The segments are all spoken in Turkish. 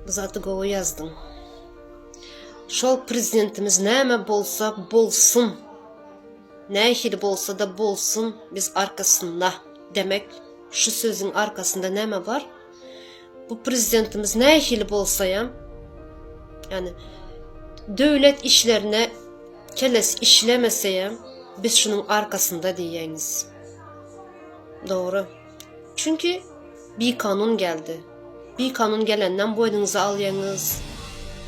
Bu zatı govu yazdım. Şol prezidentimiz näme bolsa bolsun, nähili bolsa da bolsun, biz arkasında demek. Şu sözün arkasında näme var? Bu prezidentimiz nähili bolsayam, yani devlet işlerine keles işlemeseyem, biz şunun arkasında diyeniz. Doğru. Çünkü bir kanun geldi. Bir kanun gelenden boynunuza alyanız.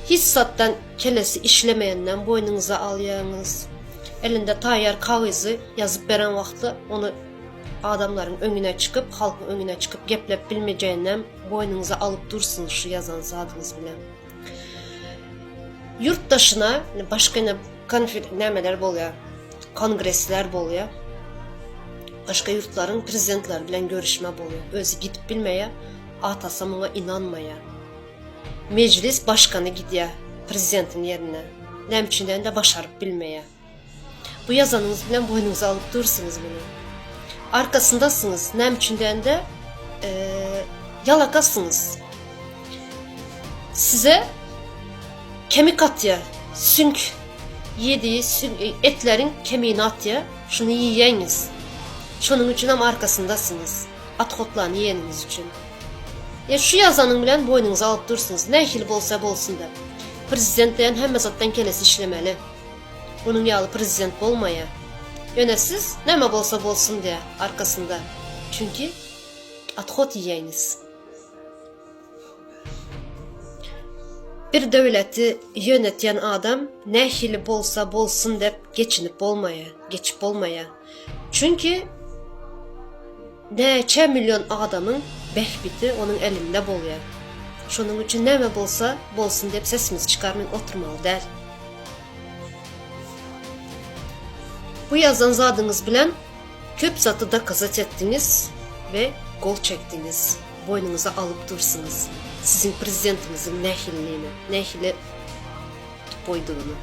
Hissattan kelesi işlemeyenden boynunuza alyanız. Elinde tayyar kağızı yazıp veren vakti onu adamların önüne çıkıp, halkın önüne çıkıp geplep bilmeyeceğinden boynunuza alıp dursunuz şu yazan zadınız bile. Yurttaşına başka nemeler boluyor, kongresler boluyor. Başka yurtların prezidentler bilen görüşme boluyor. Özü gidip bilmeye, atasamına inanmaya. Meclis başkanı gidiyor prezidentin yerine. Nemçinden de başarıp bilmeye. Bu yazanınız bilen boynunuza alıp dursunuz bunu. Arkasındasınız. Nemçinden de yalakasınız. Size kemik atya, sünk yediği etlerin kemiğini atya, şunu yiyeniz. Şunun için ama arkasındasınız. At-hotlarını yiyeniniz için. Ya şu yazanın bilen boynunuza alıp dursunuz. Nähili bolsa bolsun da. Prezidentleyen hem zattan kelesi işlemeli. Bunun yağlı prezident olmaya. Yöne siz näme bolsa bolsun diye arkasında. Çünkü at-hot yiyeniz. Bir devleti yöneten adam nähili bolsa bolsun dep geçip olmaya. Çünkü neçe milyon adamın behbiti onun elinde boluyor. Şunun için näme bolsa bolsun dep sesimiz çıkarmayın oturmalı der. Bu yazan zadınız bilen köp zatı da kazanç ettiniz ve gol çektiniz. Boynunuza alıp dursunuz. Sizin prezidentinizin nähilliğini, nähili boyduğunu.